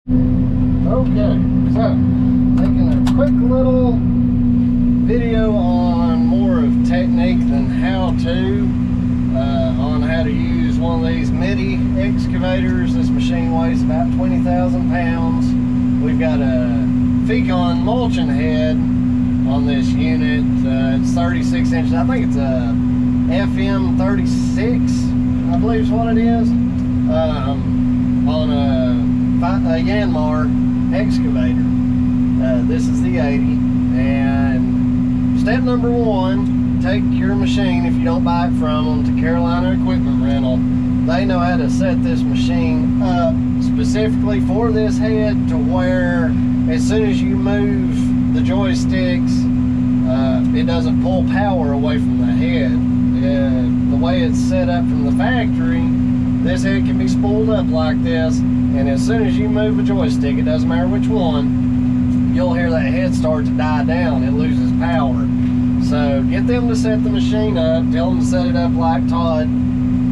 Okay, so making a quick little video on more of technique than how to on how to use one of these MIDI excavators. This machine weighs about 20,000 pounds. We've got a Fecon mulching head on this unit. It's 36 inches. I think it's a fmx36, I believe is what it is, on a Yanmar excavator. This is the 80. And step number one, take your machine, if you don't buy it from them, to Carolina Equipment Rental. They know how to set this machine up specifically for this head to where as soon as you move the joysticks, it doesn't pull power away from the head. The way it's set up from the factory, this head can be spooled up like this, and as soon as you move a joystick, it doesn't matter which one, you'll hear that head start to die down. It loses power. So get them to set the machine up. Tell them to set it up like Todd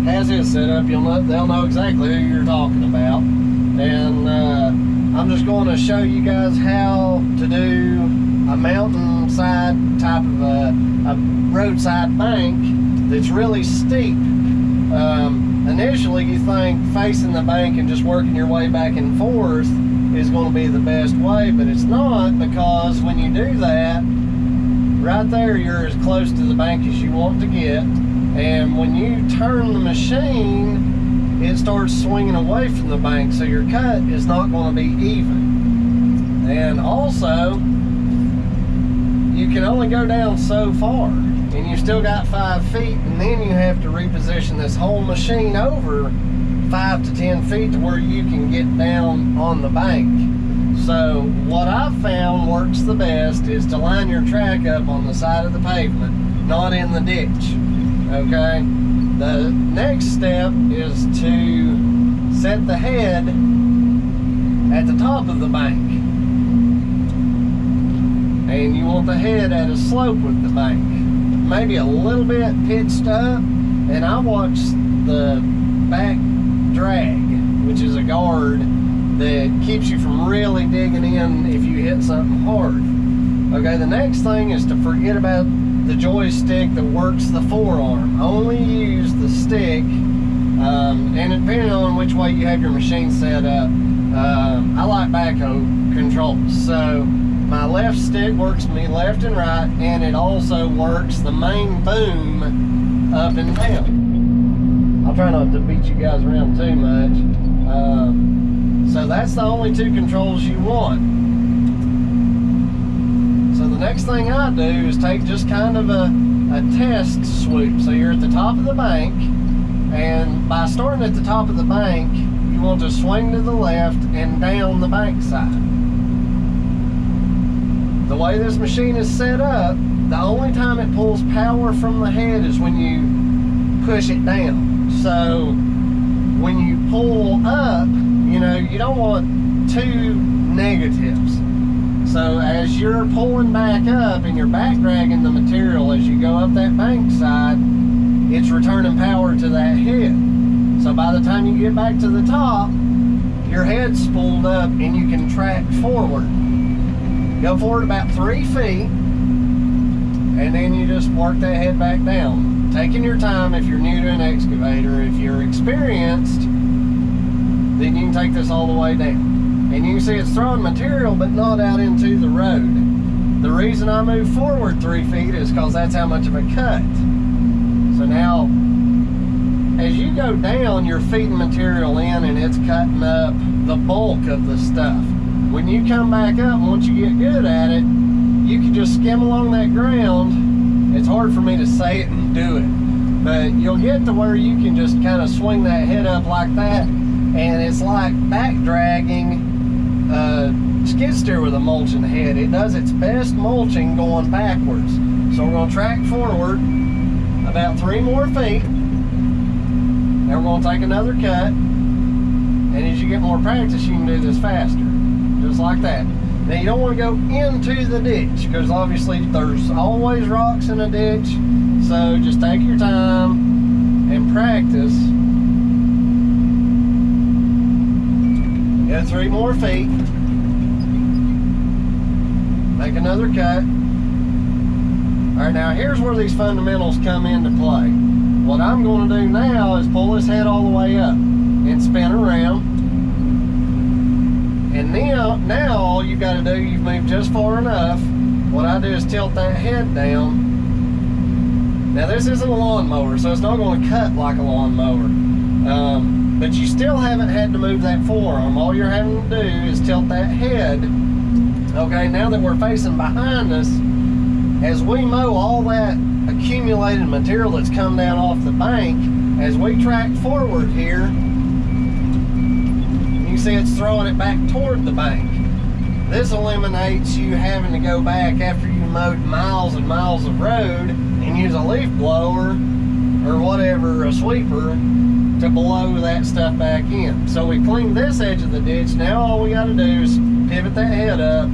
has his set up. They'll know exactly who you're talking about. And I'm just going to show you guys how to do a mountainside type of a roadside bank that's really steep. Initially you think facing the bank and just working your way back and forth is going to be the best way, but it's not, because when you do that, right there you're as close to the bank as you want to get, and when you turn the machine it starts swinging away from the bank, so your cut is not going to be even. And also you can only go down so far, and you still got 5 feet, and then you have to reposition this whole machine over 5 to 10 feet to where you can get down on the bank. So what I've found works the best is to line your track up on the side of the pavement, not in the ditch. Okay? The next step is to set the head at the top of the bank. And you want the head at a slope with the bank, maybe a little bit pitched up. And I watch the back drag, which is a guard that keeps you from really digging in if you hit something hard. Okay, the next thing is to forget about the joystick that works the forearm. Only use the stick, and depending on which way you have your machine set up, I like backhoe controls. So my left stick works me left and right, and it also works the main boom up and down. I'll try not to beat you guys around too much. So that's the only 2 controls you want. So the next thing I do is take just kind of a test swoop. So you're at the top of the bank, and by starting at the top of the bank, you want to swing to the left and down the bank side. The way this machine is set up, the only time it pulls power from the head is when you push it down. So when you pull up, you know, you don't want 2 negatives. So as you're pulling back up and you're back dragging the material as you go up that bank side, it's returning power to that head. So by the time you get back to the top, your head's spooled up and you can track forward. Go forward about 3 feet, and then you just work that head back down. Taking your time if you're new to an excavator. If you're experienced, then you can take this all the way down. And you can see it's throwing material, but not out into the road. The reason I move forward 3 feet is because that's how much of a cut. So now, as you go down, you're feeding material in, and it's cutting up the bulk of the stuff. When you come back up, once you get good at it, you can just skim along that ground. It's hard for me to say it and do it, but you'll get to where you can just kind of swing that head up like that, and it's like back dragging skid steer with a mulching head. It does its best mulching going backwards. So we're going to track forward about 3 more feet, and we're going to take another cut, and as you get more practice, you can do this faster, just like that. Now you don't want to go into the ditch, because obviously there's always rocks in a ditch, so just take your time and practice. Go 3 more feet. Make another cut. All right, now here's where these fundamentals come into play. What I'm going to do now is pull this head all the way up and spin around. And now all you've got to do, you've moved just far enough. What I do is tilt that head down. Now this isn't a lawnmower, so it's not going to cut like a lawnmower. But you still haven't had to move that forearm. All you're having to do is tilt that head. Okay, now that we're facing behind us, as we mow all that accumulated material that's come down off the bank, as we track forward here, you see it's throwing it back toward the bank. This eliminates you having to go back after you mowed miles and miles of road and use a leaf blower or whatever, a sweeper, to blow that stuff back in. So we cleaned this edge of the ditch. Now all we got to do is pivot that head up,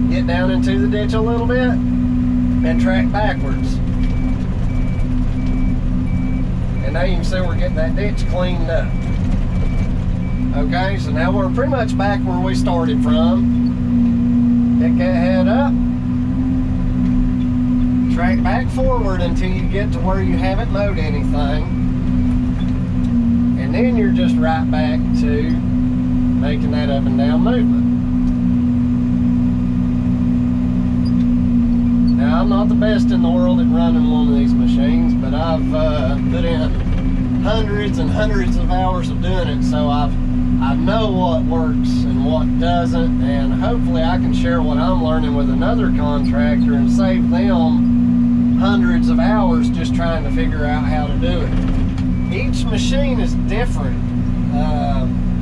get down into the ditch a little bit, and track backwards. And now you can see we're getting that ditch cleaned up. Okay, so now we're pretty much back where we started from. Pick that head up, track back forward until you get to where you haven't mowed anything. And then you're just right back to making that up and down movement. Now, I'm not the best in the world at running one of these machines, but I've put in hundreds and hundreds of hours of doing it, so I know what works and what doesn't, and hopefully I can share what I'm learning with another contractor and save them hundreds of hours just trying to figure out how to do it. Each machine is different.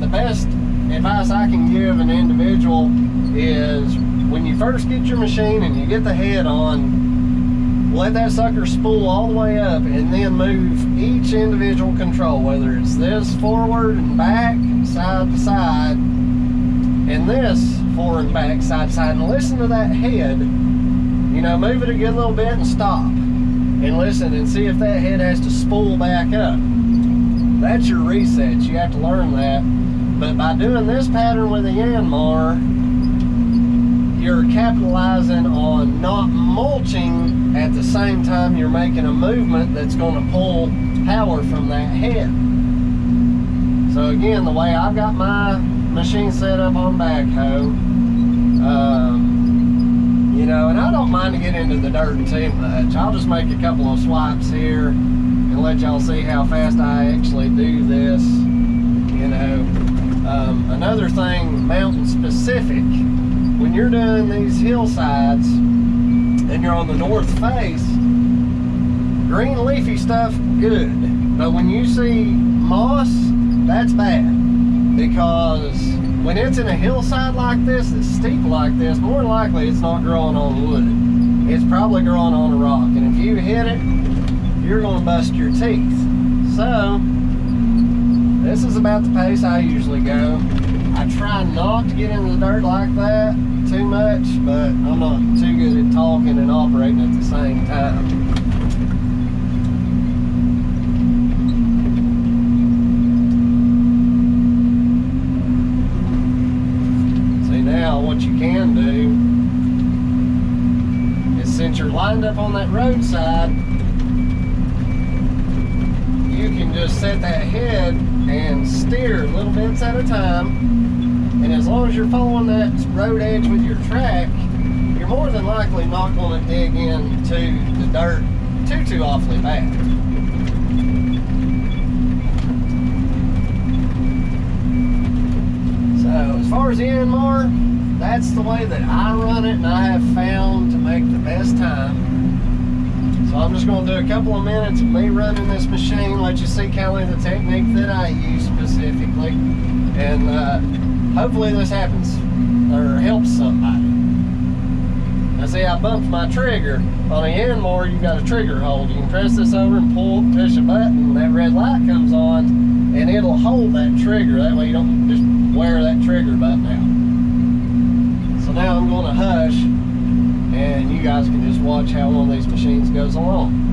The best advice I can give an individual is when you first get your machine and you get the head on, let that sucker spool all the way up and then move each individual control, whether it's this forward and back, side to side, and this forward and back, side to side, and listen to that head. You know, move it a good little bit and stop and listen and see if that head has to spool back up. That's your resets. You have to learn that. But by doing this pattern with a Yanmar, you're capitalizing on not mulching at the same time you're making a movement that's going to pull power from that head. So again, the way I've got my machine set up on backhoe, you know, and I don't mind to get into the dirt too much. I'll just make a couple of swipes here and let y'all see how fast I actually do this, you know. Another thing, mountain specific, when you're doing these hillsides and you're on the north face, green leafy stuff, good. But when you see moss, that's bad. Because when it's in a hillside like this, it's steep like this, more than likely it's not growing on wood. It's probably growing on a rock. And if you hit it, you're going to bust your teeth. So, this is about the pace I usually go. I try not to get into the dirt like that too much, but I'm not too good at talking and operating at the same time. See, now what you can do is, since you're lined up on that roadside, you can just set that head and steer little bits at a time. And as long as you're following that road edge with your track, you're more than likely not going to dig into the dirt too awfully bad. So as far as the Yanmar, that's the way that I run it and I have found to make the best time. So I'm just going to do a couple of minutes of me running this machine, let you see kind of the technique that I use specifically. And hopefully this happens or helps somebody. Now see, I bumped my trigger. On a Yanmar, you've got a trigger hold. You can press this over and push a button, that red light comes on, and it'll hold that trigger. That way you don't just wear that trigger button out. So now I'm going to hush, and you guys can just watch how one of these machines goes along.